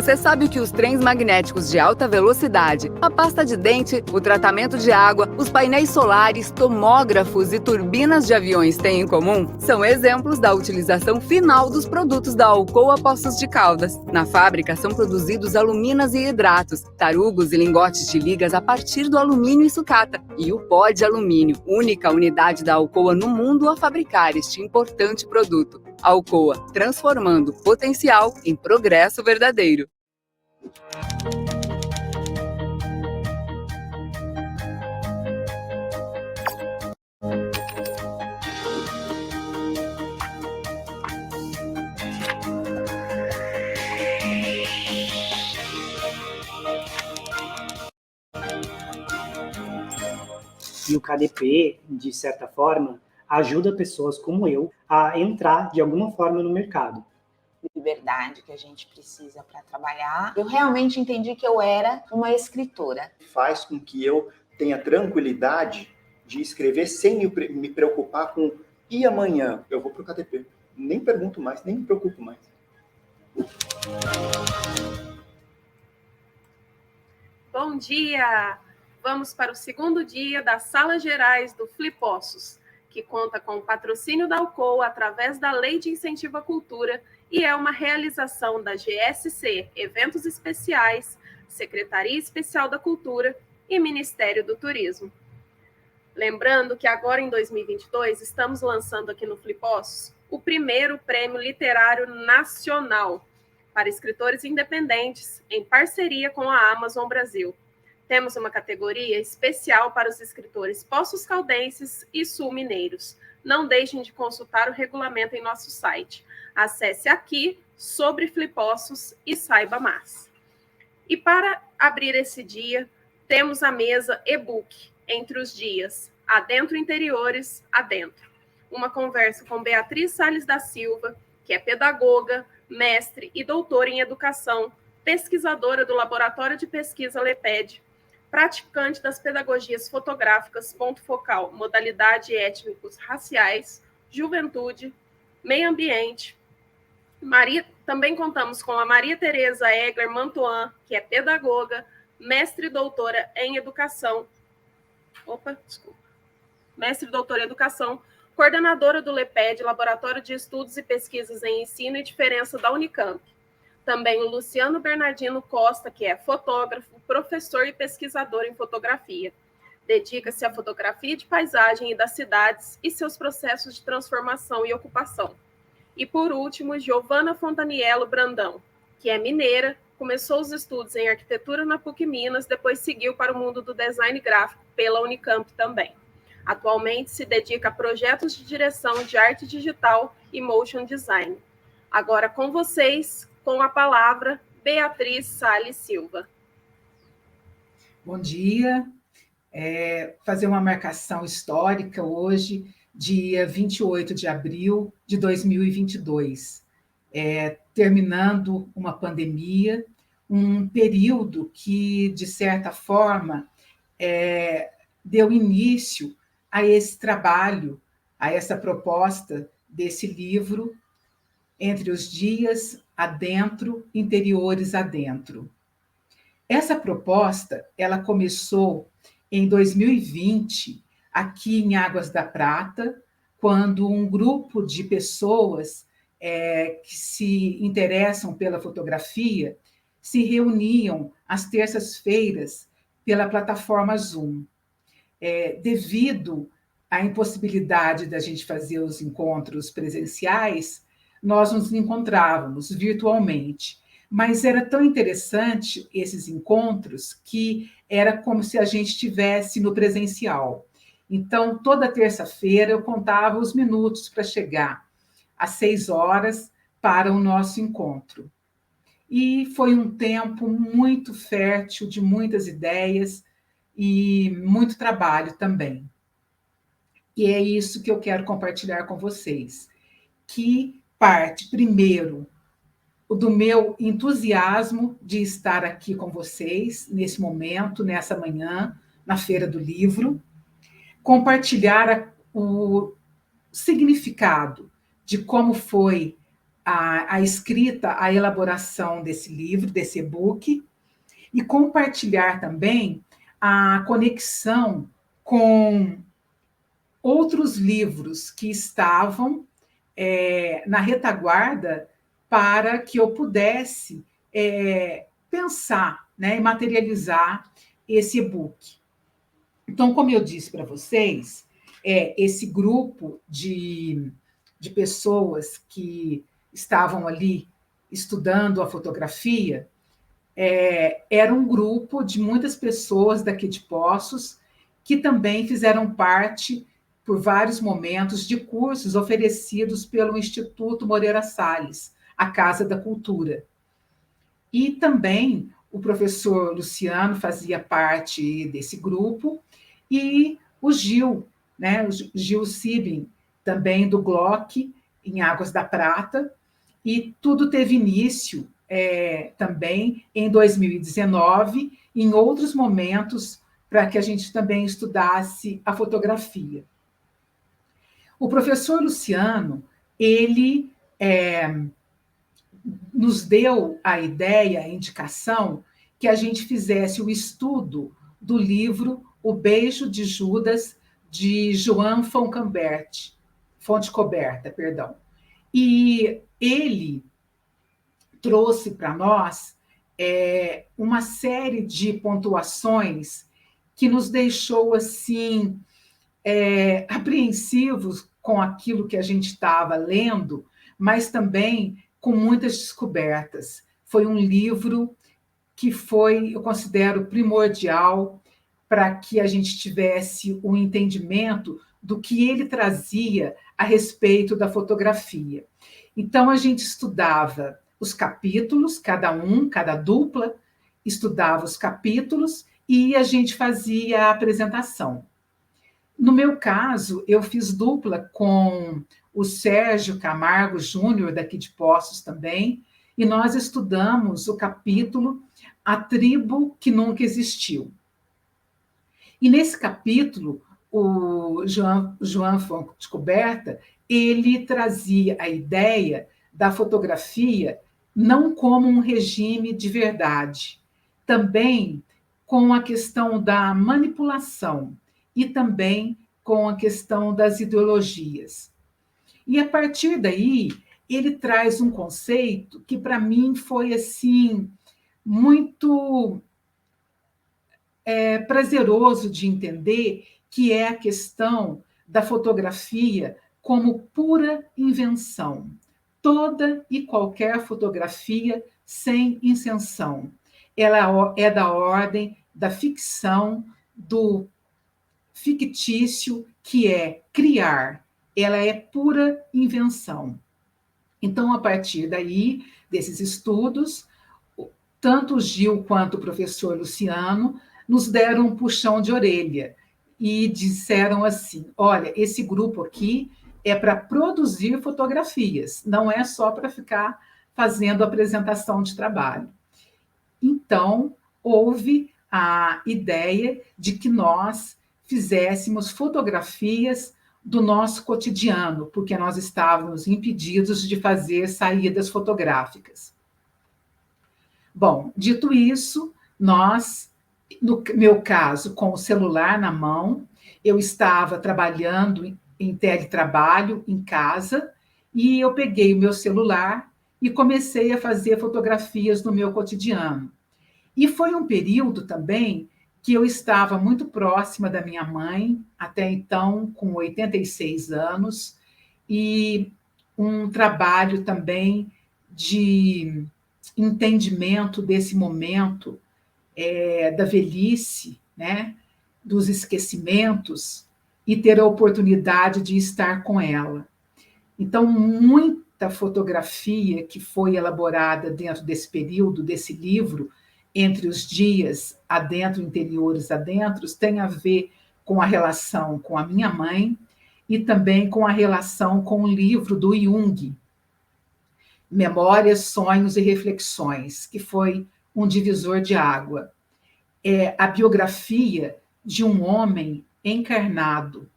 Você sabe o que os trens magnéticos de alta velocidade, a pasta de dente, o tratamento de água, os painéis solares, tomógrafos e turbinas de aviões têm em comum? São exemplos da utilização final dos produtos da Alcoa Poços de Caldas. Na fábrica são produzidos aluminas e hidratos, tarugos e lingotes de ligas a partir do alumínio e sucata, e o pó de alumínio, única unidade da Alcoa no mundo a fabricar este importante produto. Alcoa, transformando potencial em progresso verdadeiro. E o KDP, de certa forma, ajuda pessoas como eu a entrar de alguma forma no mercado. Liberdade que a gente precisa para trabalhar. Eu realmente entendi que eu era uma escritora. Faz com que eu tenha tranquilidade de escrever sem me preocupar com e amanhã eu vou para o KDP. Nem pergunto mais, nem me preocupo mais. Bom dia! Vamos para o segundo dia das Salas Gerais do Flipossos, que conta com o patrocínio da Alcoa através da Lei de Incentivo à Cultura e é uma realização da GSC Eventos Especiais, Secretaria Especial da Cultura e Ministério do Turismo. Lembrando que agora em 2022 estamos lançando aqui no Flipossos o primeiro Prêmio Literário Nacional para escritores independentes em parceria com a Amazon Brasil. Temos uma categoria especial para os escritores poços-caldenses e sul-mineiros. Não deixem de consultar o regulamento em nosso site. Acesse aqui sobre Flipossos e saiba mais. E para abrir esse dia, temos a mesa e-book entre os dias Adentro Interiores, Adentro. Uma conversa com Beatriz Salles da Silva, que é pedagoga, mestre e doutora em educação, pesquisadora do Laboratório de Pesquisa LEPED, praticante das pedagogias fotográficas, ponto focal, modalidade étnicos, raciais, juventude, meio ambiente. Também contamos com a Maria Tereza Egler Mantuan, que é pedagoga, mestre e doutora em educação. Mestre e doutora em educação, coordenadora do LEPED, Laboratório de Estudos e Pesquisas em Ensino e Diferença da Unicamp. Também o Luciano Bernardino Costa, que é fotógrafo, professor e pesquisador em fotografia. Dedica-se à fotografia de paisagem e das cidades e seus processos de transformação e ocupação. E, por último, Giovana Fontaniello Brandão, que é mineira, começou os estudos em arquitetura na PUC Minas, depois seguiu para o mundo do design gráfico pela Unicamp também. Atualmente se dedica a projetos de direção de arte digital e motion design. Agora com vocês, com a palavra, Beatriz Salles Silva. Bom dia. Fazer uma marcação histórica hoje, dia 28 de abril de 2022. Terminando uma pandemia, um período que, de certa forma, deu início a esse trabalho, a essa proposta desse livro, Entre os Dias Adentro, Interiores Adentro. Essa proposta, ela começou em 2020, aqui em Águas da Prata, quando um grupo de pessoas que se interessam pela fotografia se reuniam às terças-feiras pela plataforma Zoom. Devido à impossibilidade da gente fazer os encontros presenciais, nós nos encontrávamos virtualmente. Mas era tão interessante esses encontros que era como se a gente estivesse no presencial. Então, toda terça-feira eu contava os minutos para chegar às 6 horas para o nosso encontro. E foi um tempo muito fértil, de muitas ideias e muito trabalho também. E é isso que eu quero compartilhar com vocês, que parte, primeiro, do meu entusiasmo de estar aqui com vocês, nesse momento, nessa manhã, na Feira do Livro, compartilhar o significado de como foi a escrita, a elaboração desse livro, desse e-book, e compartilhar também a conexão com outros livros que estavam na retaguarda para que eu pudesse pensar, né, e materializar esse e-book. Então, como eu disse para vocês, esse grupo de pessoas que estavam ali estudando a fotografia era um grupo de muitas pessoas daqui de Poços que também fizeram parte, por vários momentos, de cursos oferecidos pelo Instituto Moreira Salles, a Casa da Cultura. E também o professor Luciano fazia parte desse grupo, e o Gil, né, o Gil Sibin, também do GLOC, em Águas da Prata, e tudo teve início também em 2019, em outros momentos, para que a gente também estudasse a fotografia. O professor Luciano, ele nos deu a ideia, a indicação, que a gente fizesse o estudo do livro O Beijo de Judas, de Joan Fonte Coberta. E ele trouxe para nós uma série de pontuações que nos deixou assim apreensivos com aquilo que a gente estava lendo, mas também com muitas descobertas. Foi um livro que eu considero, primordial para que a gente tivesse um entendimento do que ele trazia a respeito da fotografia. Então, a gente estudava os capítulos, cada dupla estudava os capítulos e a gente fazia a apresentação. No meu caso, eu fiz dupla com o Sérgio Camargo Júnior, daqui de Poços também, e nós estudamos o capítulo A Tribo que Nunca Existiu. E nesse capítulo, o Joan Fonte Coberta, ele trazia a ideia da fotografia não como um regime de verdade, também com a questão da manipulação e também com a questão das ideologias. E a partir daí, ele traz um conceito que para mim foi assim muito prazeroso de entender, que é a questão da fotografia como pura invenção. Toda e qualquer fotografia sem intenção. Ela é da ordem da ficção, do fictício, que é criar. Ela é pura invenção. Então, a partir daí, desses estudos, tanto o Gil quanto o professor Luciano nos deram um puxão de orelha e disseram assim: olha, esse grupo aqui é para produzir fotografias, não é só para ficar fazendo apresentação de trabalho. Então, houve a ideia de que nós fizéssemos fotografias do nosso cotidiano, porque nós estávamos impedidos de fazer saídas fotográficas. Bom, dito isso, nós, no meu caso, com o celular na mão, eu estava trabalhando em teletrabalho em casa, e eu peguei o meu celular e comecei a fazer fotografias no meu cotidiano. E foi um período também que eu estava muito próxima da minha mãe, até então com 86 anos, e um trabalho também de entendimento desse momento da velhice, né, dos esquecimentos, e ter a oportunidade de estar com ela. Então, muita fotografia que foi elaborada dentro desse período, desse livro, entre os dias adentro, interiores adentros, tem a ver com a relação com a minha mãe e também com a relação com o livro do Jung, Memórias, Sonhos e Reflexões, que foi um divisor de água. É a biografia de um homem encarnado,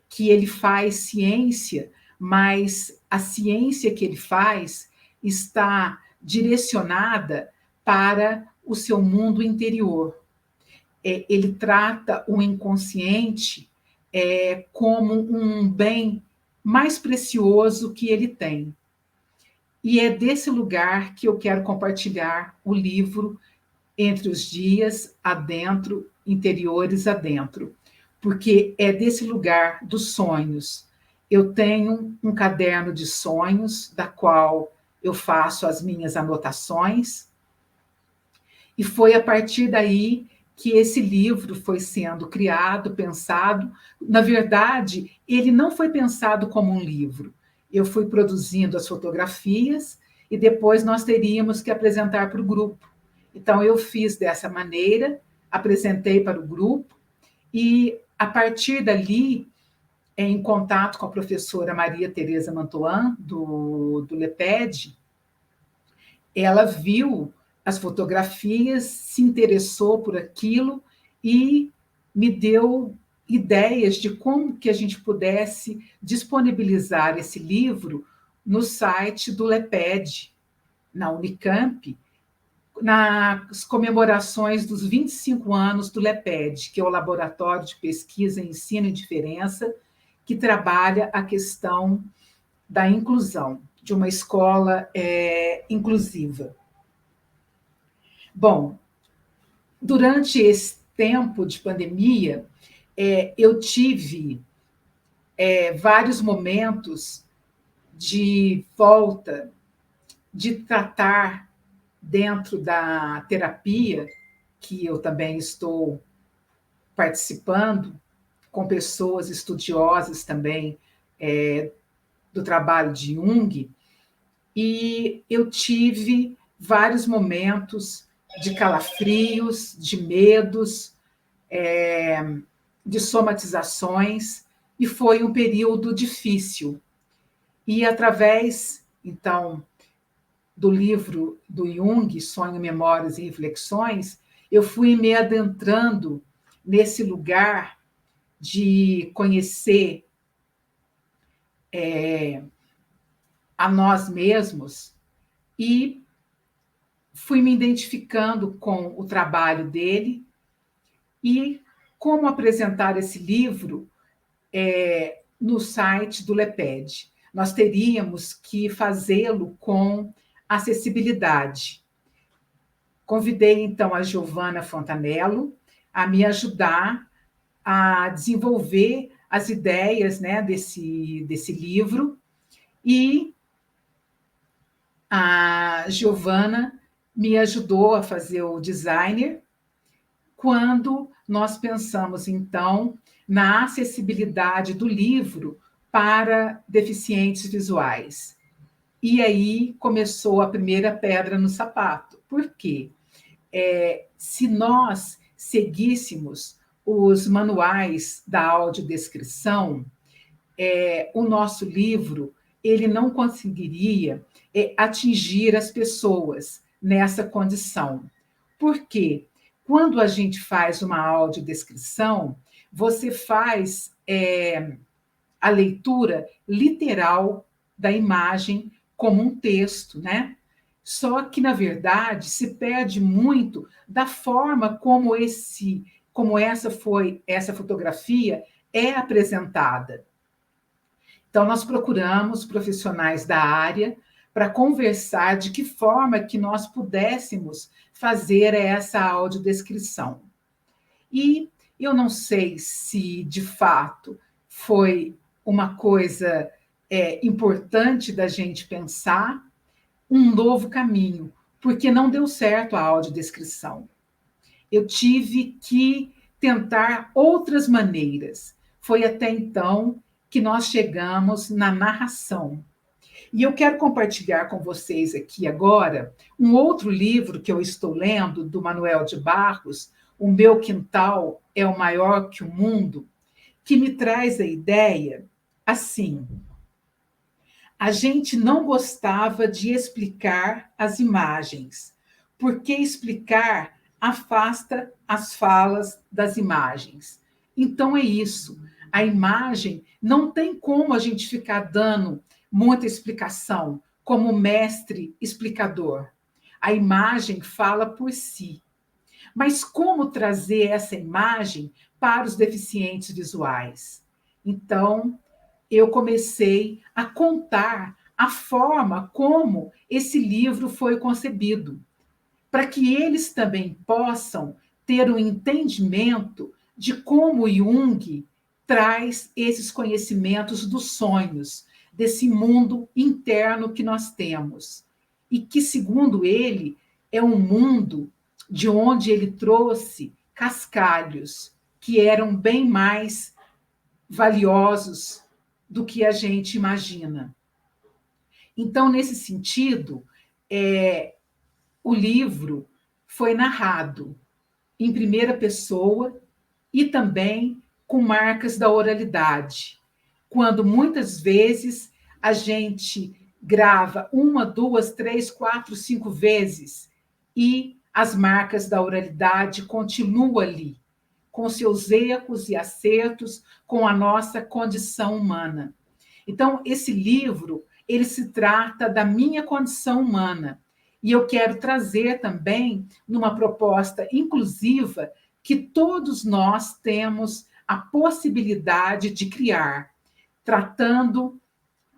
que ele faz ciência, mas a ciência que ele faz está direcionada para o seu mundo interior. Ele trata o inconsciente como um bem mais precioso que ele tem. E é desse lugar que eu quero compartilhar o livro Entre os Dias Adentro, Interiores Adentro, porque é desse lugar dos sonhos. Eu tenho um caderno de sonhos, da qual eu faço as minhas anotações, e foi a partir daí que esse livro foi sendo criado, pensado. Na verdade, ele não foi pensado como um livro. Eu fui produzindo as fotografias e depois nós teríamos que apresentar para o grupo. Então, eu fiz dessa maneira, apresentei para o grupo e, a partir dali, em contato com a professora Maria Tereza Mantoan, do LEPED, ela viu as fotografias, se interessou por aquilo e me deu ideias de como que a gente pudesse disponibilizar esse livro no site do LEPED, na Unicamp, nas comemorações dos 25 anos do LEPED, que é o Laboratório de Pesquisa, Ensino e Diferença, que trabalha a questão da inclusão, de uma escola inclusiva. Bom, durante esse tempo de pandemia, eu tive vários momentos de volta, de tratar dentro da terapia, que eu também estou participando, com pessoas estudiosas também do trabalho de Jung, e eu tive vários momentos de calafrios, de medos, de somatizações, e foi um período difícil. E através, então, do livro do Jung, Sonho, Memórias e Reflexões, eu fui me adentrando nesse lugar de conhecer a nós mesmos e fui me identificando com o trabalho dele e como apresentar esse livro no site do LEPED. Nós teríamos que fazê-lo com acessibilidade. Convidei, então, a Giovana Fontanello a me ajudar a desenvolver as ideias, né, desse livro, e a Giovana me ajudou a fazer o designer, quando nós pensamos, então, na acessibilidade do livro para deficientes visuais. E aí começou a primeira pedra no sapato. Por quê? Se nós seguíssemos os manuais da audiodescrição, o nosso livro ele não conseguiria atingir as pessoas nessa condição. Por quê? Quando a gente faz uma audiodescrição, você faz a leitura literal da imagem como um texto, né? Só que, na verdade, se perde muito da forma como essa fotografia é apresentada. Então, nós procuramos profissionais da área para conversar de que forma que nós pudéssemos fazer essa audiodescrição. E eu não sei se, de fato, foi uma coisa importante da gente pensar um novo caminho, porque não deu certo a audiodescrição. Eu tive que tentar outras maneiras. Foi até então que nós chegamos na narração. E eu quero compartilhar com vocês aqui agora um outro livro que eu estou lendo, do Manuel de Barros, O Meu Quintal é o Maior que o Mundo, que me traz a ideia assim: a gente não gostava de explicar as imagens, porque explicar afasta as falas das imagens. Então é isso, a imagem não tem como a gente ficar dando muita explicação, como mestre explicador. A imagem fala por si. Mas como trazer essa imagem para os deficientes visuais? Então, eu comecei a contar a forma como esse livro foi concebido, para que eles também possam ter um entendimento de como Jung traz esses conhecimentos dos sonhos, desse mundo interno que nós temos, e que, segundo ele, é um mundo de onde ele trouxe cascalhos que eram bem mais valiosos do que a gente imagina. Então, nesse sentido, o livro foi narrado em primeira pessoa e também com marcas da oralidade, quando muitas vezes a gente grava 1, 2, 3, 4, 5 vezes e as marcas da oralidade continuam ali, com seus erros e acertos, com a nossa condição humana. Então, esse livro, ele se trata da minha condição humana. E eu quero trazer também, numa proposta inclusiva, que todos nós temos a possibilidade de criar, tratando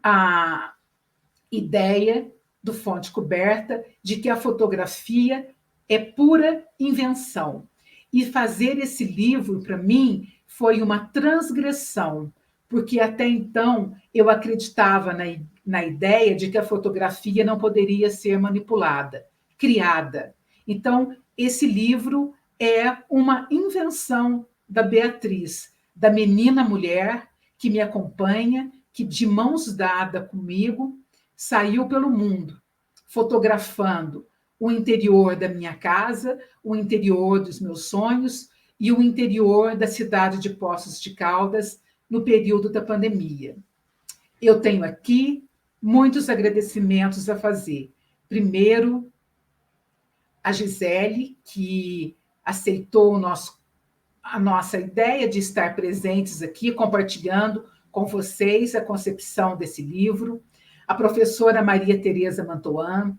a ideia do Fonte Coberta de que a fotografia é pura invenção. E fazer esse livro, para mim, foi uma transgressão, porque até então eu acreditava na ideia de que a fotografia não poderia ser manipulada, criada. Então, esse livro é uma invenção da Beatriz, da menina mulher que me acompanha, que de mãos dadas comigo saiu pelo mundo, fotografando o interior da minha casa, o interior dos meus sonhos e o interior da cidade de Poços de Caldas no período da pandemia. Eu tenho aqui muitos agradecimentos a fazer. Primeiro, a Gisele, que aceitou a nossa ideia de estar presentes aqui, compartilhando com vocês a concepção desse livro, a professora Maria Tereza Mantoan,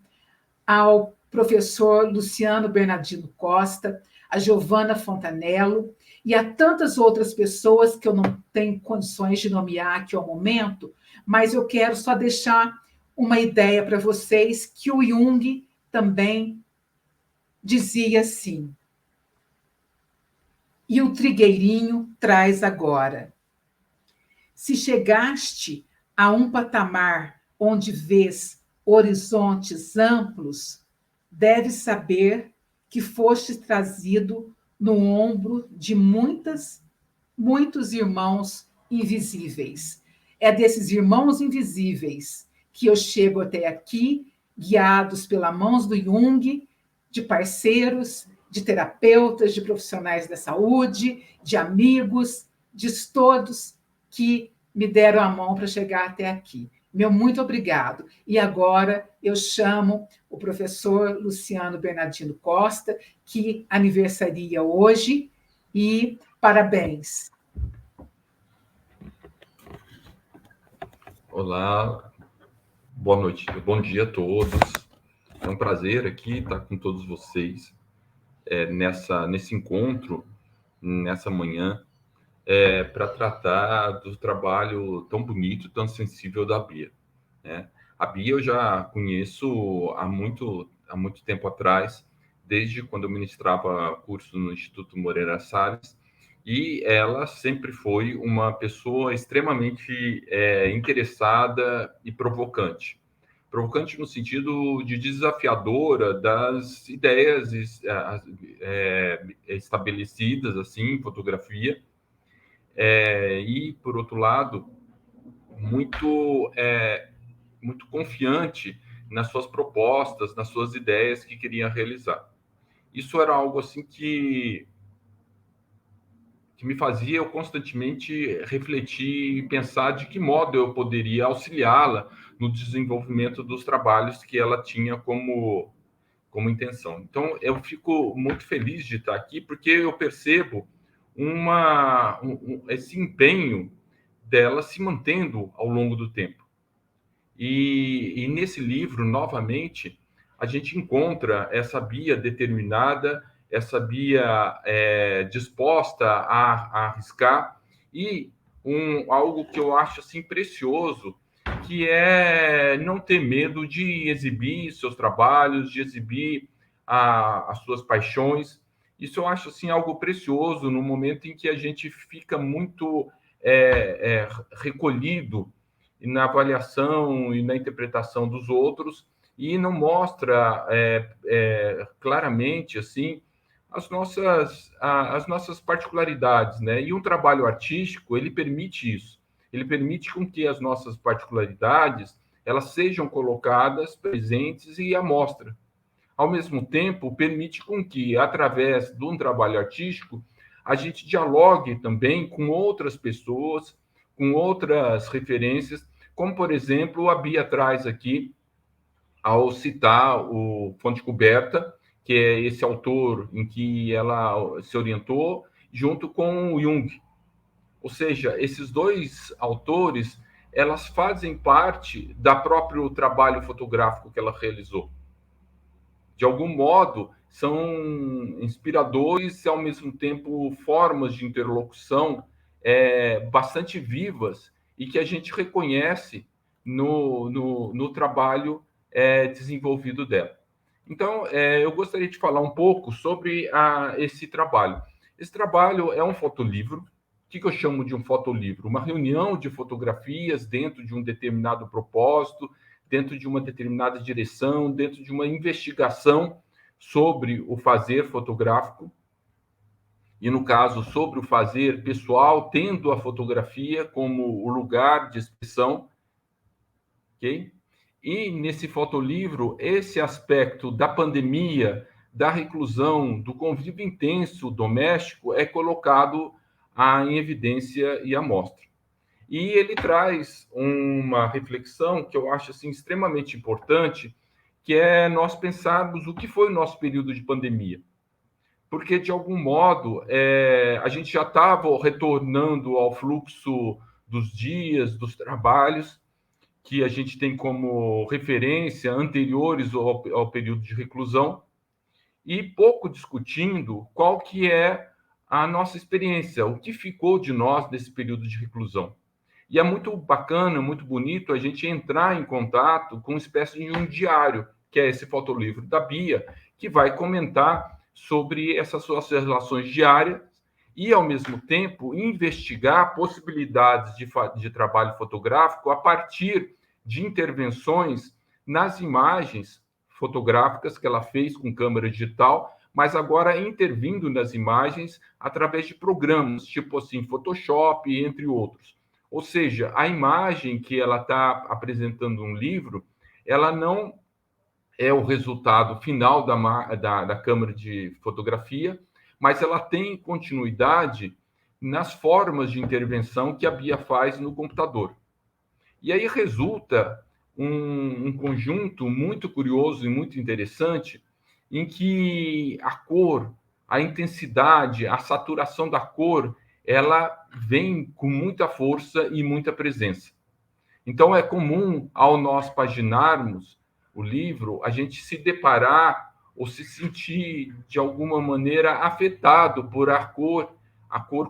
ao professor Luciano Bernardino Costa, a Giovana Fontanello e a tantas outras pessoas que eu não tenho condições de nomear aqui ao momento, mas eu quero só deixar uma ideia para vocês que o Jung também dizia assim: e o trigueirinho traz agora. Se chegaste a um patamar onde vês horizontes amplos, deves saber que foste trazido no ombro de muitos irmãos invisíveis. É desses irmãos invisíveis que eu chego até aqui, guiados pelas mãos do Jung, de parceiros, de terapeutas, de profissionais da saúde, de amigos, de todos que me deram a mão para chegar até aqui. Meu muito obrigado. E agora eu chamo o professor Luciano Bernardino Costa, que aniversaria hoje, e parabéns. Olá, boa noite, bom dia a todos. É um prazer aqui estar com todos vocês nesse encontro, nessa manhã, para tratar do trabalho tão bonito, tão sensível da Bia, né? A Bia eu já conheço há muito tempo atrás, desde quando eu ministrava curso no Instituto Moreira Salles, e ela sempre foi uma pessoa extremamente interessada e provocante. Provocante no sentido de desafiadora das ideias estabelecidas assim, em fotografia, e, por outro lado, muito confiante nas suas propostas, nas suas ideias que queria realizar. Isso era algo assim que me fazia eu constantemente refletir e pensar de que modo eu poderia auxiliá-la no desenvolvimento dos trabalhos que ela tinha como intenção. Então, eu fico muito feliz de estar aqui, porque eu percebo esse empenho dela se mantendo ao longo do tempo. E nesse livro, novamente, a gente encontra essa Bia determinada, essa Bia disposta a arriscar, e algo que eu acho assim precioso, que é não ter medo de exibir seus trabalhos, de exibir as suas paixões. Isso eu acho assim algo precioso no momento em que a gente fica muito recolhido na avaliação e na interpretação dos outros, e não mostra claramente assim as nossas particularidades, né? E um trabalho artístico, ele permite isso. Ele permite com que as nossas particularidades elas sejam colocadas, presentes e à mostra. Ao mesmo tempo, permite com que, através de um trabalho artístico, a gente dialogue também com outras pessoas, com outras referências, como, por exemplo, a Bia traz aqui, ao citar o Fonte Coberta, que é esse autor em que ela se orientou, junto com o Jung. Ou seja, esses dois autores, elas fazem parte do próprio trabalho fotográfico que ela realizou. De algum modo, são inspiradores e, ao mesmo tempo, formas de interlocução bastante vivas e que a gente reconhece no trabalho desenvolvido dela. Então, eu gostaria de falar um pouco sobre esse trabalho. Esse trabalho é um fotolivro. O que eu chamo de um fotolivro? Uma reunião de fotografias dentro de um determinado propósito, dentro de uma determinada direção, dentro de uma investigação sobre o fazer fotográfico, e, no caso, sobre o fazer pessoal, tendo a fotografia como o lugar de expressão. Ok? E, nesse fotolivro, esse aspecto da pandemia, da reclusão, do convívio intenso doméstico é colocado em evidência e à mostra. E ele traz uma reflexão que eu acho assim, extremamente importante, que é nós pensarmos o que foi o nosso período de pandemia. Porque, de algum modo, a gente já estava retornando ao fluxo dos dias, dos trabalhos, que a gente tem como referência anteriores ao período de reclusão, e pouco discutindo qual que é a nossa experiência, o que ficou de nós nesse período de reclusão. E é muito bacana, muito bonito a gente entrar em contato com uma espécie de um diário, que é esse fotolivro da Bia, que vai comentar sobre essas suas relações diárias e, ao mesmo tempo, investigar possibilidades de trabalho fotográfico a partir de intervenções nas imagens fotográficas que ela fez com câmera digital, mas agora intervindo nas imagens através de programas, tipo assim, Photoshop, entre outros. Ou seja, a imagem que ela está apresentando no livro, ela não é o resultado final da câmera de fotografia, mas ela tem continuidade nas formas de intervenção que a Bia faz no computador. E aí resulta um conjunto muito curioso e muito interessante, em que a cor, a intensidade, a saturação da cor, ela vem com muita força e muita presença. Então, é comum, ao nós paginarmos o livro, a gente se deparar ou se sentir, de alguma maneira, afetado por a cor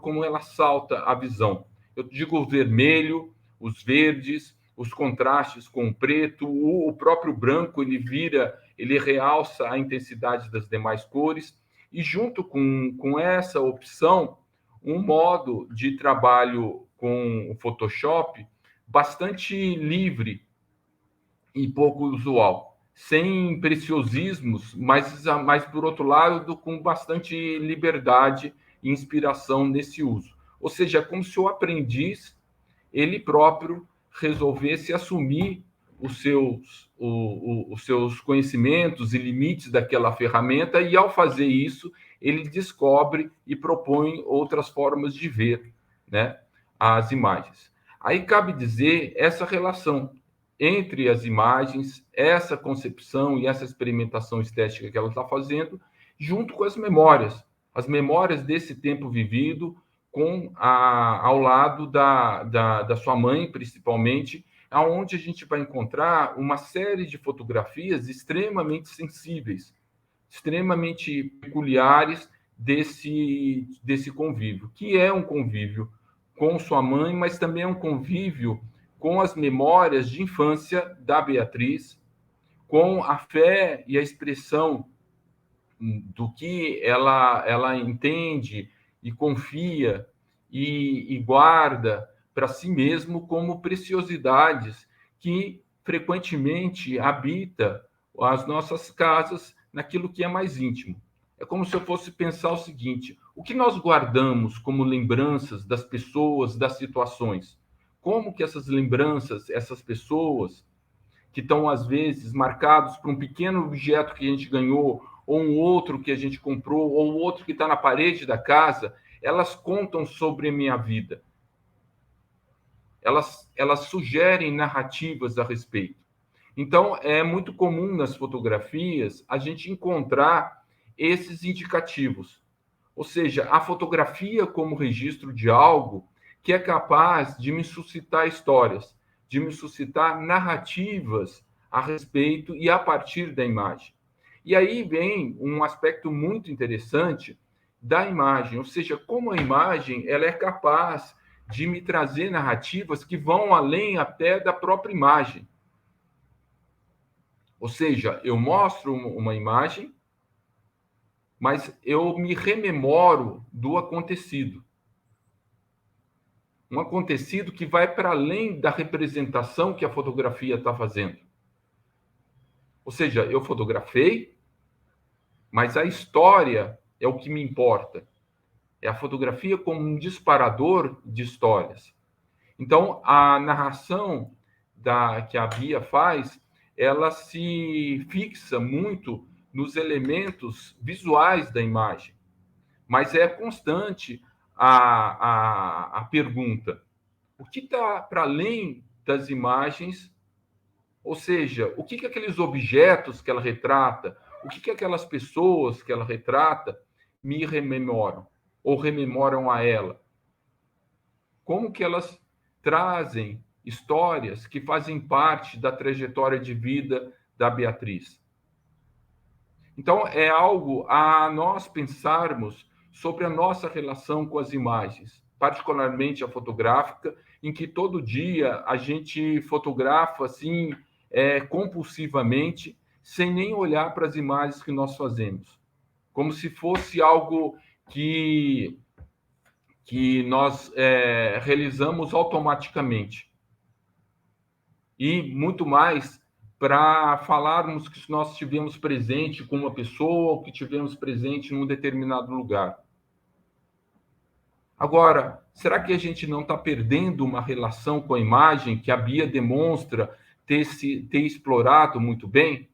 como ela salta a visão. Eu digo o vermelho, os verdes, os contrastes com o preto, o próprio branco, ele realça a intensidade das demais cores, e junto com essa opção, um modo de trabalho com o Photoshop bastante livre e pouco usual, sem preciosismos, mas por outro lado, com bastante liberdade e inspiração nesse uso. Ou seja, é como se o aprendiz, ele próprio, resolvesse assumir os seus conhecimentos e limites daquela ferramenta, e, ao fazer isso, ele descobre e propõe outras formas de ver, né, as imagens. Aí cabe dizer essa relação entre as imagens, essa concepção e essa experimentação estética que ela está fazendo, junto com as memórias desse tempo vivido, ao lado da sua mãe, principalmente, aonde a gente vai encontrar uma série de fotografias extremamente sensíveis, extremamente peculiares desse convívio, que é um convívio com sua mãe, mas também é um convívio com as memórias de infância da Beatriz, com a fé e a expressão do que ela entende e confia e guarda para si mesmo como preciosidades que frequentemente habita as nossas casas naquilo que é mais íntimo. É como se eu fosse pensar o seguinte: o que nós guardamos como lembranças das pessoas, das situações? Como que essas lembranças, essas pessoas que estão às vezes marcados por um pequeno objeto que a gente ganhou, ou um outro que a gente comprou, ou outro que está na parede da casa, elas contam sobre a minha vida. Elas sugerem narrativas a respeito. Então, é muito comum nas fotografias a gente encontrar esses indicativos. Ou seja, a fotografia como registro de algo que é capaz de me suscitar histórias, de me suscitar narrativas a respeito e a partir da imagem. E aí vem um aspecto muito interessante da imagem, ou seja, como a imagem ela é capaz de me trazer narrativas que vão além até da própria imagem. Ou seja, eu mostro uma imagem, mas eu me rememoro do acontecido. Um acontecido que vai para além da representação que a fotografia está fazendo. Ou seja, eu fotografei, mas a história é o que me importa. É a fotografia como um disparador de histórias. Então, a narração que a Bia faz, ela se fixa muito nos elementos visuais da imagem. Mas é constante a pergunta: o que está para além das imagens? Ou seja, o que aqueles objetos que ela retrata, o que aquelas pessoas que ela retrata me rememoram, ou rememoram a ela? Como que elas trazem histórias que fazem parte da trajetória de vida da Beatriz? Então, é algo a nós pensarmos sobre a nossa relação com as imagens, particularmente a fotográfica, em que todo dia a gente fotografa assim, compulsivamente, sem nem olhar para as imagens que nós fazemos, como se fosse algo que nós realizamos automaticamente. E muito mais para falarmos que nós estivemos presente com uma pessoa ou que estivemos presente em um determinado lugar. Agora, será que a gente não está perdendo uma relação com a imagem que a Bia demonstra ter explorado muito bem?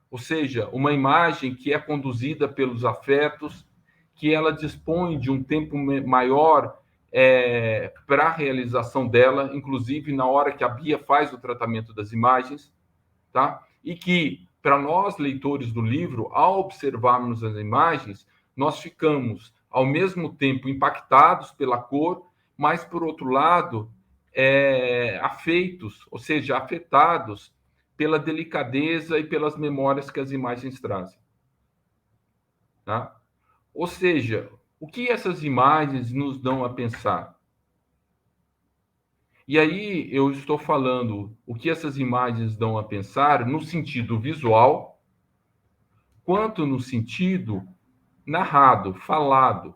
Ou seja, uma imagem que é conduzida pelos afetos, que ela dispõe de um tempo maior para a realização dela, inclusive na hora que a Bia faz o tratamento das imagens, tá? E que, para nós, leitores do livro, ao observarmos as imagens, nós ficamos, ao mesmo tempo, impactados pela cor, mas, por outro lado, afeitos, ou seja, afetados pela delicadeza e pelas memórias que as imagens trazem. Tá? Ou seja, o que essas imagens nos dão a pensar? E aí eu estou falando o que essas imagens dão a pensar no sentido visual, quanto no sentido narrado, falado.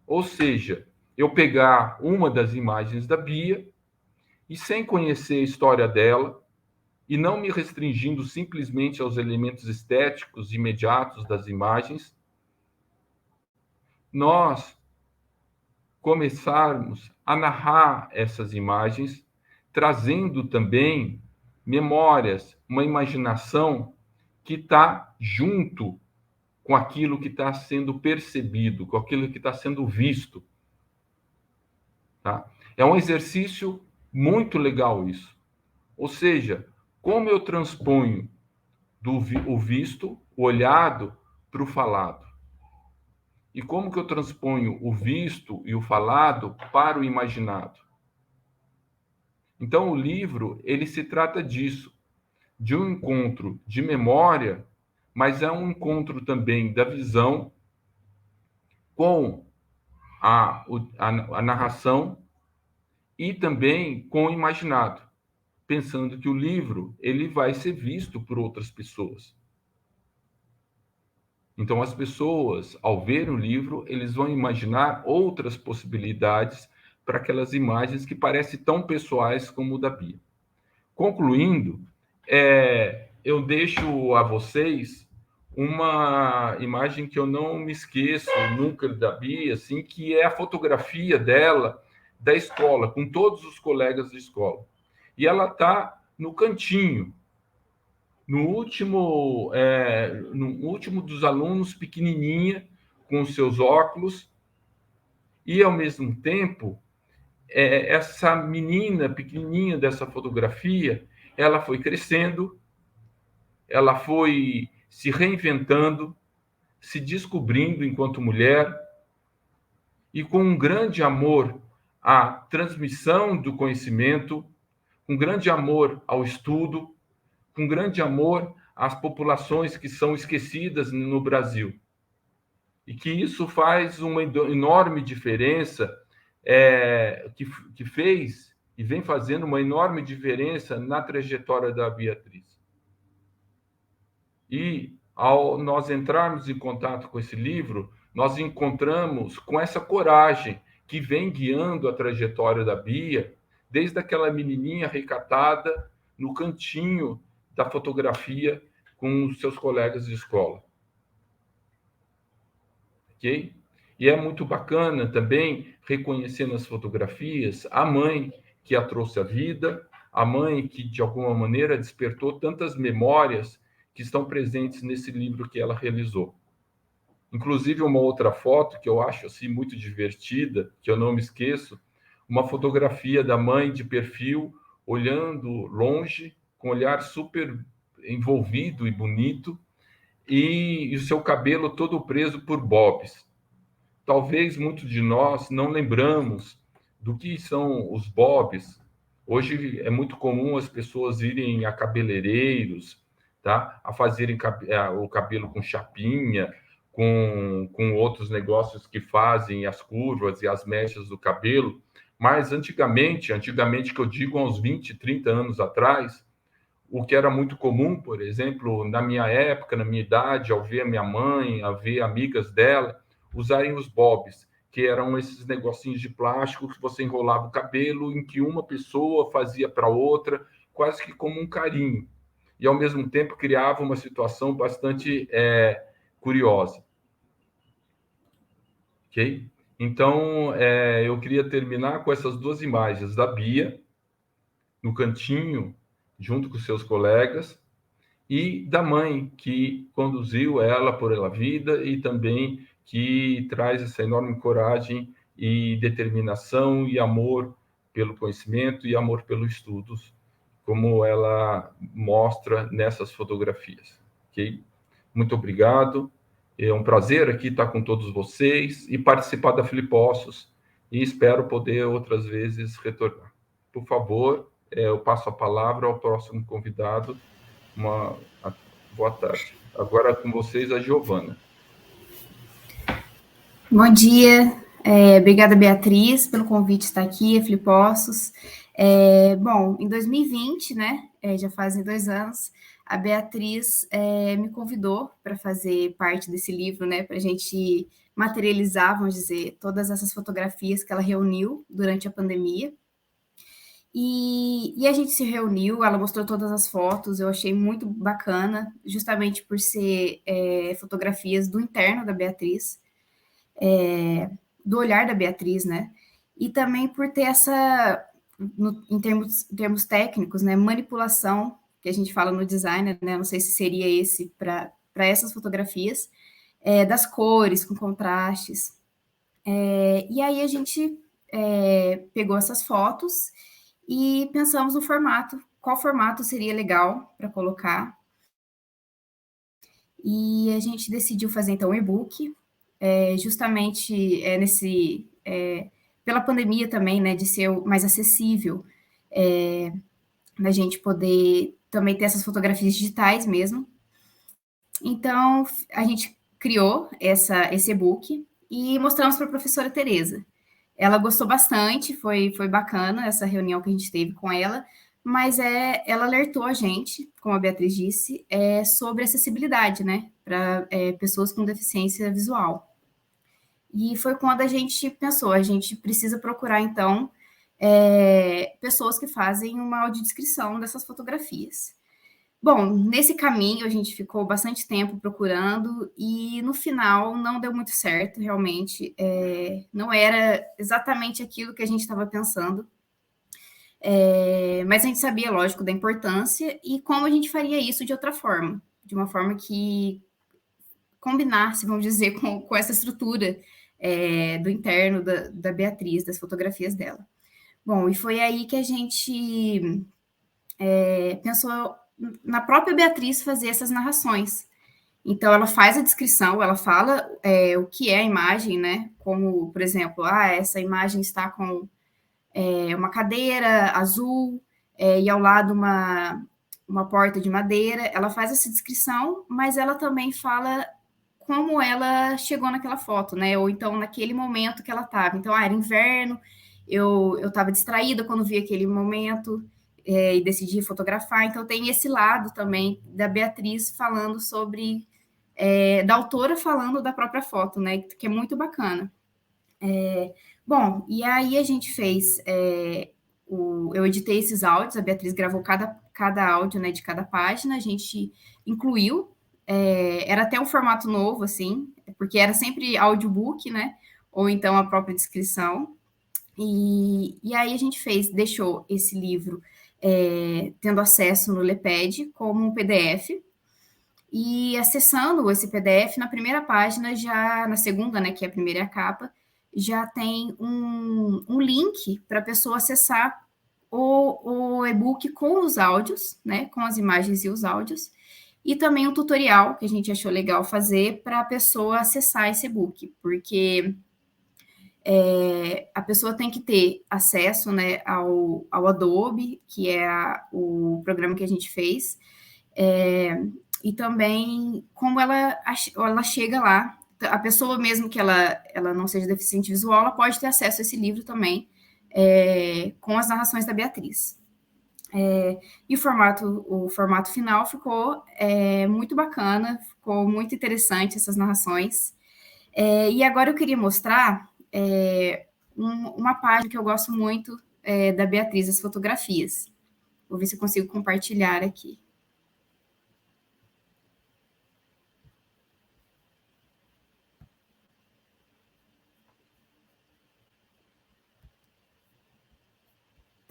Ou seja, eu pegar uma das imagens da Bia e, sem conhecer a história dela, e não me restringindo simplesmente aos elementos estéticos imediatos das imagens, nós começarmos a narrar essas imagens, trazendo também memórias, uma imaginação que está junto com aquilo que está sendo percebido, com aquilo que está sendo visto. Tá? É um exercício muito legal isso. Ou seja, como eu transponho o visto, o olhado, para o falado. E como que eu transponho o visto e o falado para o imaginado. Então, o livro, ele se trata disso, de um encontro de memória, mas é um encontro também da visão com a narração e também com o imaginado, pensando que o livro ele vai ser visto por outras pessoas. Então, as pessoas, ao ver o livro, eles vão imaginar outras possibilidades para aquelas imagens que parecem tão pessoais como o da Bia. Concluindo, eu deixo a vocês uma imagem que eu não me esqueço nunca da Bia, assim, que é a fotografia dela da escola, com todos os colegas da escola. E ela está no cantinho, no último dos alunos, pequenininha, com os seus óculos, e, ao mesmo tempo, essa menina pequenininha dessa fotografia, ela foi crescendo, ela foi se reinventando, se descobrindo enquanto mulher, e com um grande amor à transmissão do conhecimento, com grande amor ao estudo, com grande amor às populações que são esquecidas no Brasil. E que isso faz uma enorme diferença, que fez e vem fazendo uma enorme diferença na trajetória da Beatriz. E, ao nós entrarmos em contato com esse livro, nós encontramos com essa coragem que vem guiando a trajetória da Bia, desde aquela menininha recatada no cantinho da fotografia com os seus colegas de escola. Ok? E é muito bacana também reconhecer nas fotografias a mãe que a trouxe à vida, a mãe que, de alguma maneira, despertou tantas memórias que estão presentes nesse livro que ela realizou. Inclusive, uma outra foto que eu acho assim, muito divertida, que eu não me esqueço, uma fotografia da mãe de perfil, olhando longe, com um olhar super envolvido e bonito, e o seu cabelo todo preso por bobs. Talvez muitos de nós não lembramos do que são os bobs. Hoje é muito comum as pessoas irem a cabeleireiros, tá? A fazerem o cabelo com chapinha, com outros negócios que fazem as curvas e as mechas do cabelo. Mas antigamente que eu digo há uns 20, 30 anos atrás, o que era muito comum, por exemplo, na minha época, na minha idade, ao ver a minha mãe, a ver amigas dela, usarem os bobs, que eram esses negocinhos de plástico que você enrolava o cabelo, em que uma pessoa fazia para outra, quase que como um carinho. E, ao mesmo tempo, criava uma situação bastante curiosa. Ok? Então, eu queria terminar com essas duas imagens da Bia, no cantinho, junto com seus colegas, e da mãe, que conduziu ela por ela vida e também que traz essa enorme coragem e determinação e amor pelo conhecimento e amor pelos estudos, como ela mostra nessas fotografias. Ok? Muito obrigado. É um prazer aqui estar com todos vocês e participar da Flipossos, e espero poder outras vezes retornar. Por favor, eu passo a palavra ao próximo convidado. Boa tarde. Agora com vocês, a Giovana. Bom dia. Obrigada, Beatriz, pelo convite de estar aqui, a Flipossos. Bom, em 2020, né, já fazem 2 anos, a Beatriz me convidou para fazer parte desse livro, né, para a gente materializar, vamos dizer, todas essas fotografias que ela reuniu durante a pandemia. E a gente se reuniu, ela mostrou todas as fotos, eu achei muito bacana, justamente por ser fotografias do interno da Beatriz, do olhar da Beatriz, né? E também por ter essa, em termos técnicos, né, manipulação, que a gente fala no design, né? Não sei se seria esse para essas fotografias, das cores, com contrastes. E aí a gente pegou essas fotos e pensamos no formato, qual formato seria legal para colocar. E a gente decidiu fazer, então, um e-book, justamente pela pandemia também, né, de ser mais acessível, da gente poder também ter essas fotografias digitais mesmo. Então, a gente criou esse e-book e mostramos para a professora Tereza. Ela gostou bastante, foi bacana essa reunião que a gente teve com ela, mas ela alertou a gente, como a Beatriz disse, sobre acessibilidade, né, para pessoas com deficiência visual. E foi quando a gente pensou, a gente precisa procurar, então, pessoas que fazem uma audiodescrição dessas fotografias. Bom, nesse caminho a gente ficou bastante tempo procurando e no final não deu muito certo, realmente. Não era exatamente aquilo que a gente estava pensando. Mas a gente sabia, lógico, da importância e como a gente faria isso de outra forma, de uma forma que combinasse, vamos dizer, com essa estrutura do interno da Beatriz, das fotografias dela. Bom, e foi aí que a gente pensou na própria Beatriz fazer essas narrações. Então, ela faz a descrição, ela fala o que é a imagem, né? Como, por exemplo, essa imagem está com uma cadeira azul e ao lado uma porta de madeira. Ela faz essa descrição, mas ela também fala como ela chegou naquela foto, né? Ou então, naquele momento que ela estava. Então, era inverno, eu estava distraída quando vi aquele momento, e decidi fotografar. Então, tem esse lado também da Beatriz falando sobre... da autora falando da própria foto, né? Que é muito bacana. Bom, e aí a gente fez... eu editei esses áudios, a Beatriz gravou cada áudio, né, de cada página, a gente incluiu. Era até um formato novo, assim, porque era sempre audiobook, né? Ou então a própria descrição. E aí a gente deixou esse livro tendo acesso no Leped como um PDF, e acessando esse PDF, na primeira página, já na segunda, né, que é a primeira e a capa, já tem um link para a pessoa acessar o e-book com os áudios, né, com as imagens e os áudios, e também um tutorial que a gente achou legal fazer para a pessoa acessar esse e-book, porque a pessoa tem que ter acesso, né, ao Adobe, que é o programa que a gente fez, e também como ela chega lá. A pessoa, mesmo que ela não seja deficiente visual, ela pode ter acesso a esse livro também, com as narrações da Beatriz. E o formato final ficou muito bacana, ficou muito interessante essas narrações. E agora eu queria mostrar uma página que eu gosto muito da Beatriz, as fotografias. Vou ver se eu consigo compartilhar aqui.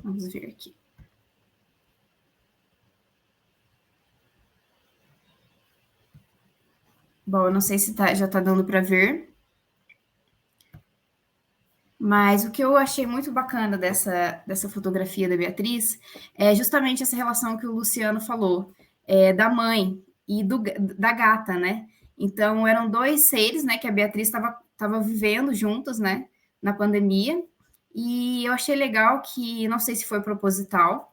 Vamos ver aqui. Bom, eu não sei se já está dando para ver. Mas o que eu achei muito bacana dessa fotografia da Beatriz é justamente essa relação que o Luciano falou, da mãe e da gata, né? Então, eram dois seres, né, que a Beatriz estava vivendo juntos, né, na pandemia. E eu achei legal que, não sei se foi proposital,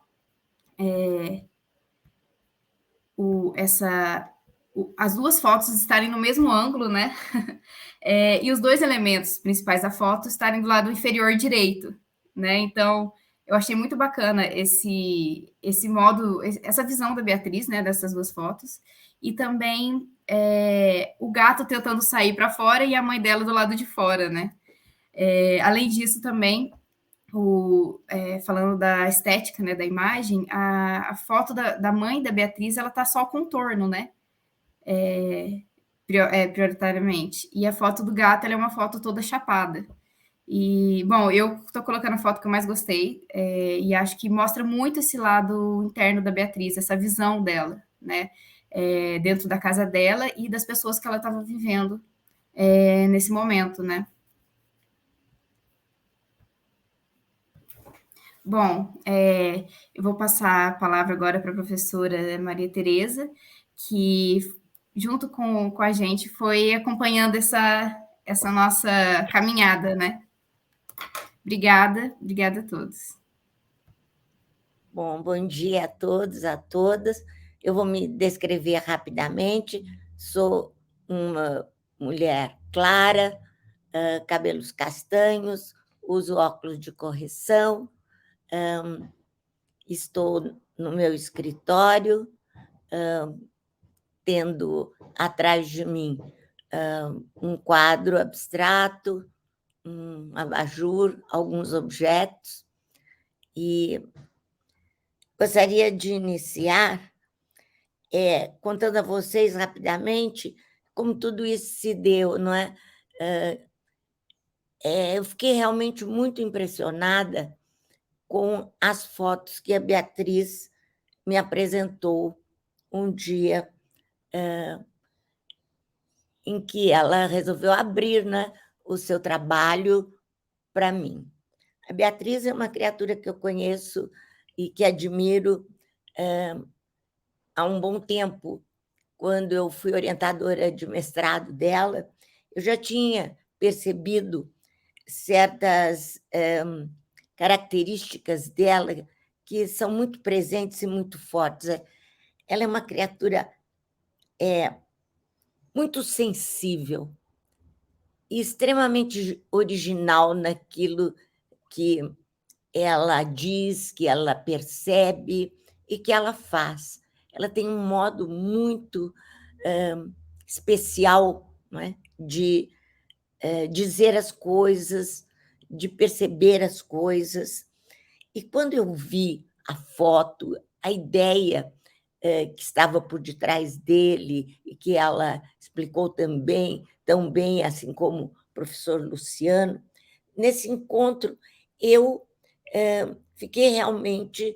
as duas fotos estarem no mesmo ângulo, né? E os dois elementos principais da foto estarem do lado inferior direito, né? Então, eu achei muito bacana esse modo, essa visão da Beatriz, né, dessas duas fotos, e também o gato tentando sair para fora e a mãe dela do lado de fora, né? Além disso, também, falando da estética, né, da imagem, a foto da mãe da Beatriz, ela tá só contorno, né? Prioritariamente. E a foto do gato, ela é uma foto toda chapada. E, bom, eu estou colocando a foto que eu mais gostei, e acho que mostra muito esse lado interno da Beatriz, essa visão dela, né? Dentro da casa dela e das pessoas que ela estava vivendo nesse momento, né? Bom, eu vou passar a palavra agora para a professora Maria Tereza, que, junto com a gente, foi acompanhando essa nossa caminhada, né? Obrigada a todos. Bom, bom dia a todos, a todas. Eu vou me descrever rapidamente. Sou uma mulher clara, cabelos castanhos, uso óculos de correção, estou no meu escritório, tendo atrás de mim um quadro abstrato, um abajur, alguns objetos, e gostaria de iniciar contando a vocês rapidamente como tudo isso se deu, não é? Eu fiquei realmente muito impressionada com as fotos que a Beatriz me apresentou um dia em que ela resolveu abrir, né, o seu trabalho para mim. A Beatriz é uma criatura que eu conheço e que admiro há um bom tempo. Quando eu fui orientadora de mestrado dela, eu já tinha percebido certas características dela que são muito presentes e muito fortes. Ela é uma criatura muito sensível e extremamente original naquilo que ela diz, que ela percebe e que ela faz. Ela tem um modo muito especial, não é? De dizer as coisas, de perceber as coisas. E quando eu vi a foto, a ideia que estava por detrás dele e que ela explicou também, tão bem, assim como o professor Luciano, nesse encontro eu fiquei realmente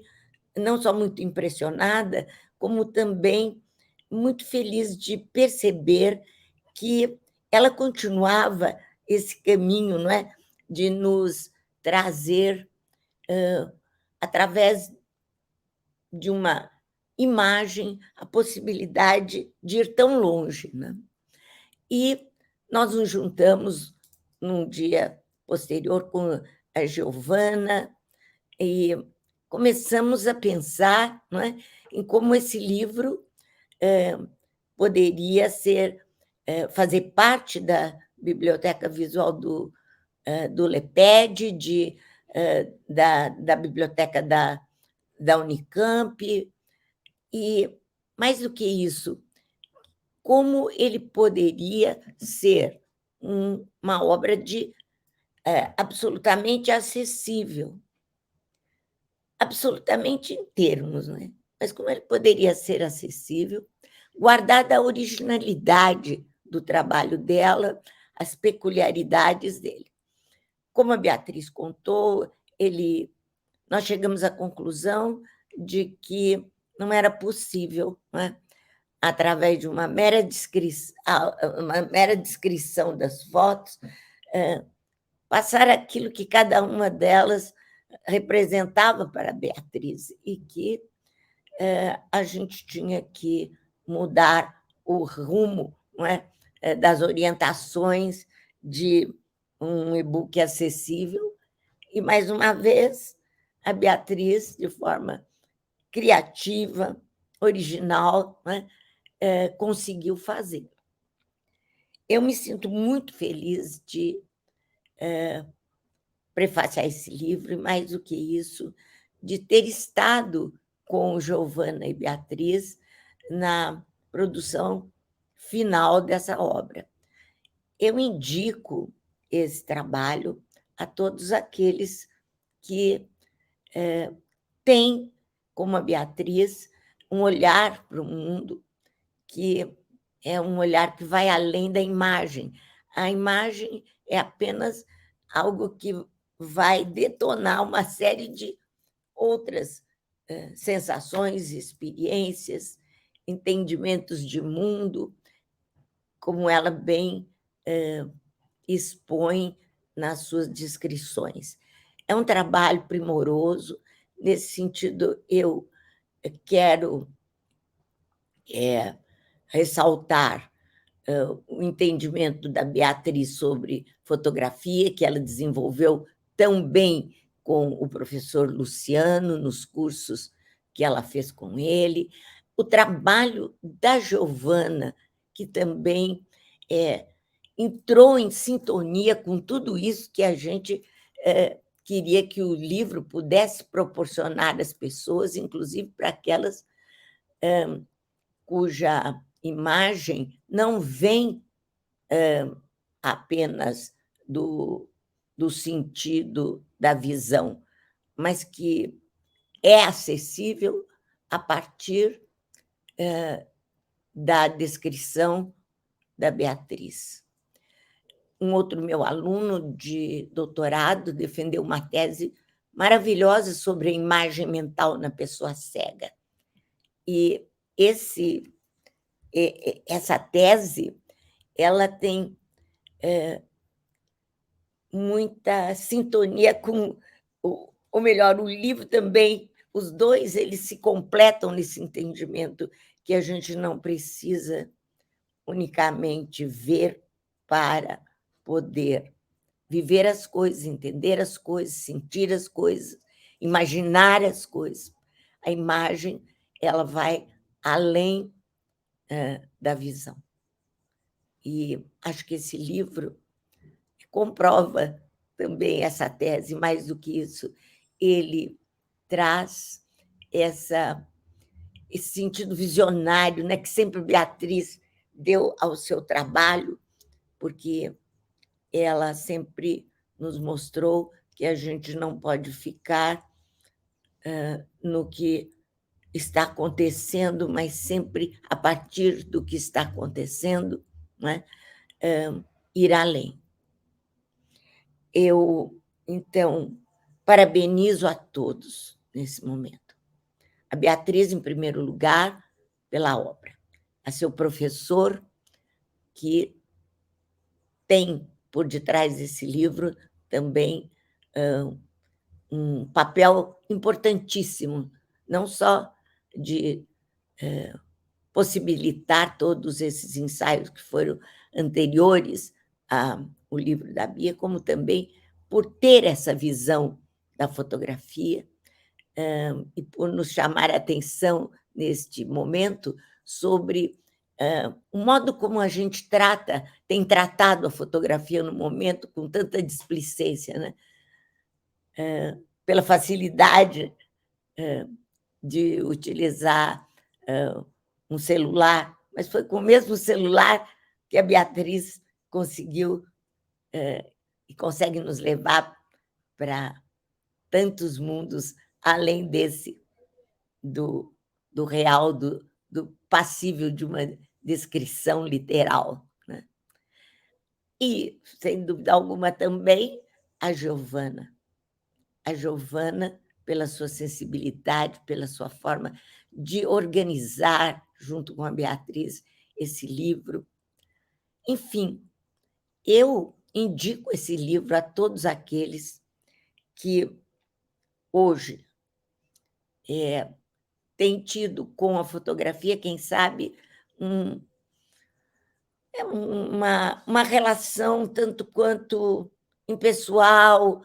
não só muito impressionada, como também muito feliz de perceber que ela continuava esse caminho, não é? De nos trazer, através de uma imagem, a possibilidade de ir tão longe, né? E nós nos juntamos num dia posterior com a Giovana e começamos a pensar, não é, em como esse livro poderia fazer parte da biblioteca visual do LEPED, da biblioteca da Unicamp, e, mais do que isso, como ele poderia ser uma obra absolutamente acessível, absolutamente em termos, né? Mas como ele poderia ser acessível, guardada a originalidade do trabalho dela, as peculiaridades dele. Como a Beatriz contou, nós chegamos à conclusão de que não era possível, né, através de uma mera descrição das fotos, passar aquilo que cada uma delas representava para a Beatriz e que a gente tinha que mudar o rumo, não é, das orientações de um e-book acessível. E, mais uma vez, a Beatriz, de forma criativa, original, né, conseguiu fazer. Eu me sinto muito feliz de prefaciar esse livro, e, mais do que isso, de ter estado com Giovana e Beatriz na produção final dessa obra. Eu indico esse trabalho a todos aqueles que têm, como a Beatriz, um olhar para o mundo que é um olhar que vai além da imagem. A imagem é apenas algo que vai detonar uma série de outras sensações, experiências, entendimentos de mundo, como ela bem expõe nas suas descrições. É um trabalho primoroso. Nesse sentido, eu quero ressaltar o entendimento da Beatriz sobre fotografia, que ela desenvolveu tão bem com o professor Luciano, nos cursos que ela fez com ele, o trabalho da Giovana, que também entrou em sintonia com tudo isso que a gente queria que o livro pudesse proporcionar às pessoas, inclusive para aquelas cuja imagem não vem apenas do sentido da visão, mas que é acessível a partir da descrição da Beatriz. Um outro meu aluno de doutorado defendeu uma tese maravilhosa sobre a imagem mental na pessoa cega. E essa tese ela tem muita sintonia com, ou melhor, o livro também, os dois eles se completam nesse entendimento que a gente não precisa unicamente ver para poder viver as coisas, entender as coisas, sentir as coisas, imaginar as coisas. A imagem ela vai além da visão. E acho que esse livro comprova também essa tese. Mais do que isso, ele traz esse sentido visionário, né, que sempre Beatriz deu ao seu trabalho, porque ela sempre nos mostrou que a gente não pode ficar no que está acontecendo, mas sempre a partir do que está acontecendo, né, ir além. Eu, então, parabenizo a todos nesse momento. A Beatriz, em primeiro lugar, pela obra. A seu professor, que tem por detrás desse livro também um papel importantíssimo, não só de possibilitar todos esses ensaios que foram anteriores ao livro da Bia, como também por ter essa visão da fotografia e por nos chamar a atenção neste momento sobre o modo como a gente tem tratado a fotografia no momento com tanta displicência, né? Pela facilidade de utilizar um celular, mas foi com o mesmo celular que a Beatriz conseguiu e consegue nos levar para tantos mundos além desse do real, do passível de uma descrição literal, né? E, sem dúvida alguma, também a Giovana, pela sua sensibilidade, pela sua forma de organizar, junto com a Beatriz, esse livro. Enfim, eu indico esse livro a todos aqueles que hoje têm tido com a fotografia, quem sabe, uma relação tanto quanto impessoal,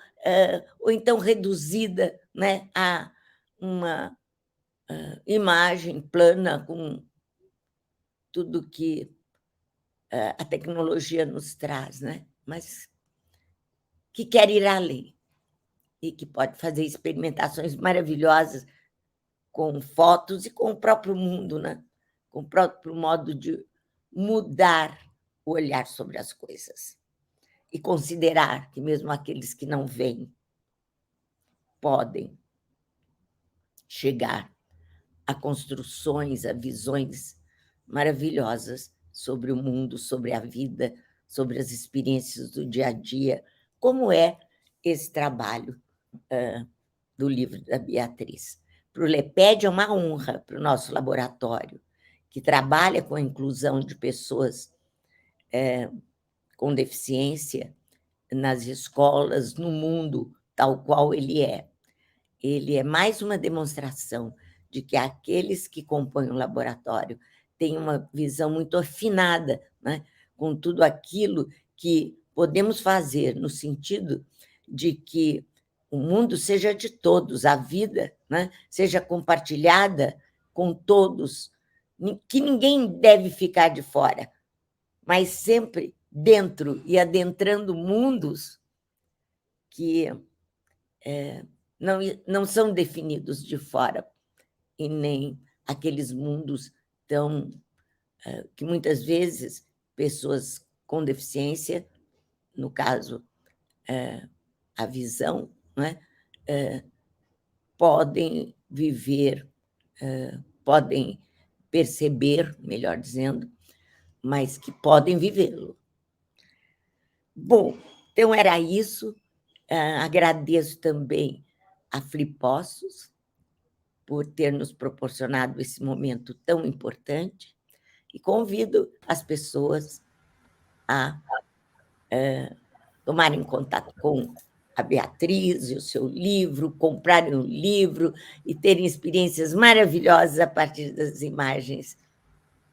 ou então reduzida, né, a uma imagem plana com tudo que a tecnologia nos traz, né? Mas que quer ir além e que pode fazer experimentações maravilhosas com fotos e com o próprio mundo, né? Com o próprio modo de mudar o olhar sobre as coisas e considerar que mesmo aqueles que não veem podem chegar a construções, a visões maravilhosas sobre o mundo, sobre a vida, sobre as experiências do dia a dia, como é esse trabalho do livro da Beatriz. Para o LEPED é uma honra para o nosso laboratório, que trabalha com a inclusão de pessoas com deficiência nas escolas, no mundo tal qual ele é. Ele é mais uma demonstração de que aqueles que compõem o laboratório têm uma visão muito afinada, né, com tudo aquilo que podemos fazer, no sentido de que o mundo seja de todos, a vida, né, seja compartilhada com todos, que ninguém deve ficar de fora, mas sempre dentro e adentrando mundos que não são definidos de fora, e nem aqueles mundos que muitas vezes pessoas com deficiência, no caso, a visão, né, podem viver, podem perceber, melhor dizendo, mas que podem vivê-lo. Bom, então era isso. Agradeço também a Flipossos por ter nos proporcionado esse momento tão importante e convido as pessoas a tomarem contato com a Beatriz e o seu livro, comprarem o livro e terem experiências maravilhosas a partir das imagens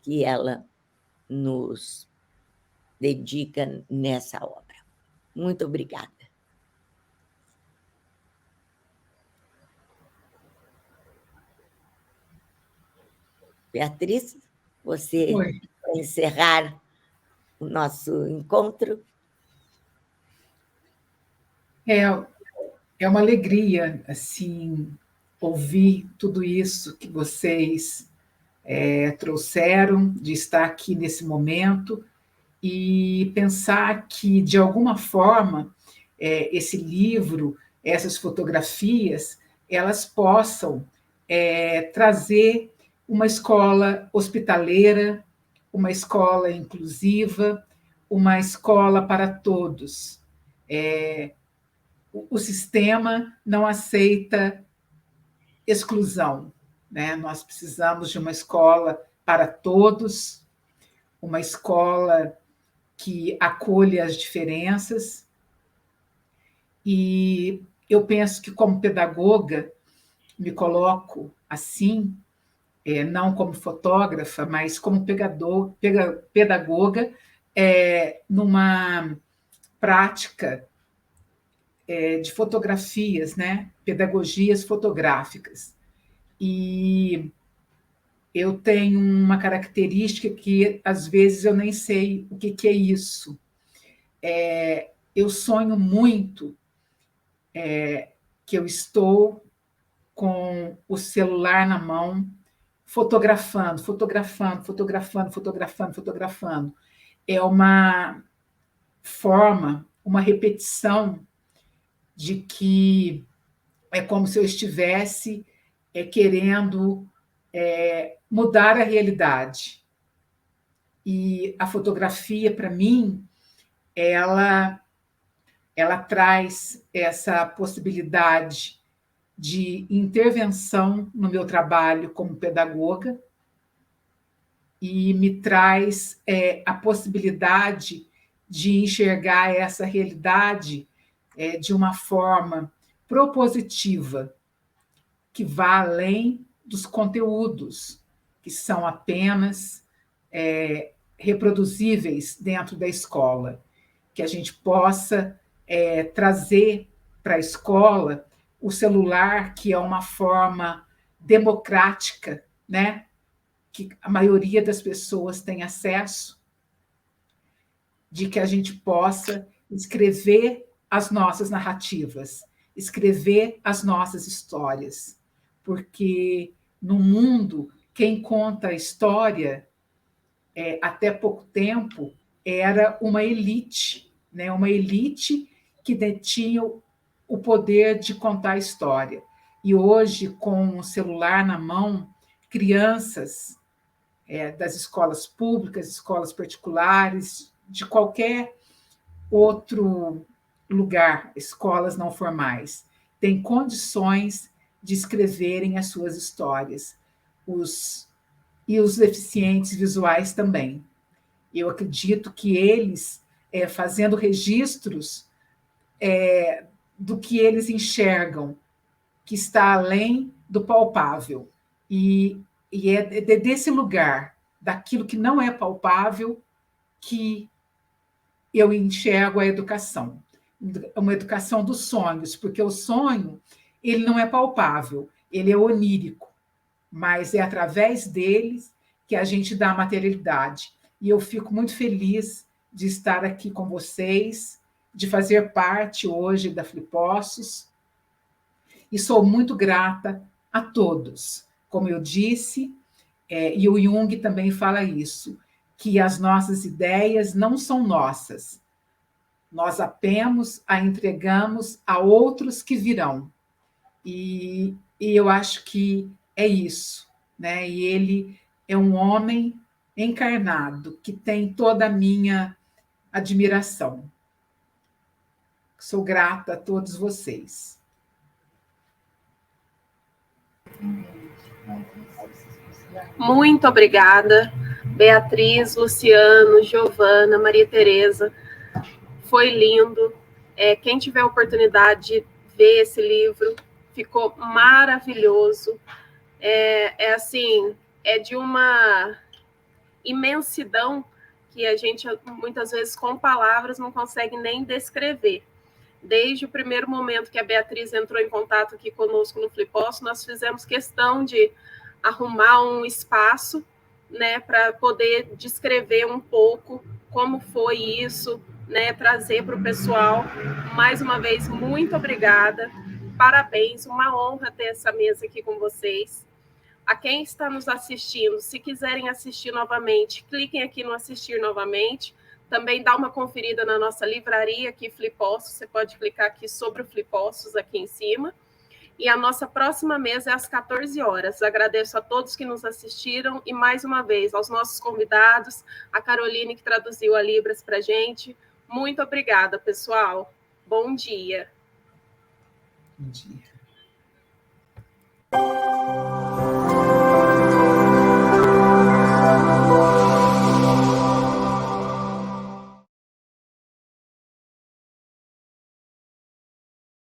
que ela nos dedica nessa obra. Muito obrigada. Beatriz, você vai encerrar o nosso encontro? É uma alegria, assim, ouvir tudo isso que vocês trouxeram, de estar aqui nesse momento e pensar que, de alguma forma, esse livro, essas fotografias, elas possam trazer uma escola hospitaleira, uma escola inclusiva, uma escola para todos. O sistema não aceita exclusão, né? Nós precisamos de uma escola para todos, uma escola que acolha as diferenças. E eu penso que, como pedagoga, me coloco assim, não como fotógrafa, mas como pedagoga, numa prática de fotografias, né? Pedagogias fotográficas. E eu tenho uma característica que, às vezes, eu nem sei o que é isso. Eu sonho muito que eu estou com o celular na mão, fotografando. É uma forma, uma repetição de que é como se eu estivesse querendo mudar a realidade. E a fotografia, para mim, ela traz essa possibilidade de intervenção no meu trabalho como pedagoga e me traz a possibilidade de enxergar essa realidade de uma forma propositiva, que vá além dos conteúdos, que são apenas reproduzíveis dentro da escola, que a gente possa trazer para a escola o celular, que é uma forma democrática, né? Que a maioria das pessoas tem acesso, de que a gente possa escrever as nossas narrativas, escrever as nossas histórias, porque no mundo, quem conta a história, até pouco tempo, era uma elite, né? Uma elite que detinha o poder de contar a história. E hoje, com o celular na mão, crianças das escolas públicas, escolas particulares, de qualquer outro lugar, escolas não formais, têm condições de escreverem as suas histórias. E os deficientes visuais também. Eu acredito que eles, fazendo registros do que eles enxergam, que está além do palpável. E é desse lugar, daquilo que não é palpável, que eu enxergo a educação. uma educação dos sonhos, porque o sonho ele não é palpável, ele é onírico, mas é através deles que a gente dá materialidade. E eu fico muito feliz de estar aqui com vocês, de fazer parte hoje da Flipossos, e sou muito grata a todos. Como eu disse, e o Jung também fala isso, que as nossas ideias não são nossas. Nós apenas a entregamos a outros que virão. E eu acho que é isso, né? E ele é um homem encarnado, que tem toda a minha admiração. Sou grata a todos vocês. Muito obrigada, Beatriz, Luciano, Giovana, Maria Tereza. Foi lindo. Quem tiver a oportunidade de ver esse livro, ficou maravilhoso. Assim, é de uma imensidão que a gente, muitas vezes, com palavras, não consegue nem descrever. Desde o primeiro momento que a Beatriz entrou em contato aqui conosco no Flipossos, nós fizemos questão de arrumar um espaço, né, para poder descrever um pouco como foi isso, né, trazer para o pessoal. Mais uma vez, muito obrigada, parabéns, uma honra ter essa mesa aqui com vocês. A quem está nos assistindo, se quiserem assistir novamente, cliquem aqui no assistir novamente. Também dá uma conferida na nossa livraria aqui, Flipossos. Você pode clicar aqui sobre o Flipossos aqui em cima. E a nossa próxima mesa é às 14 horas. Agradeço a todos que nos assistiram e, mais uma vez, aos nossos convidados, a Caroline, que traduziu a Libras para a gente. Muito obrigada, pessoal. Bom dia. Bom dia.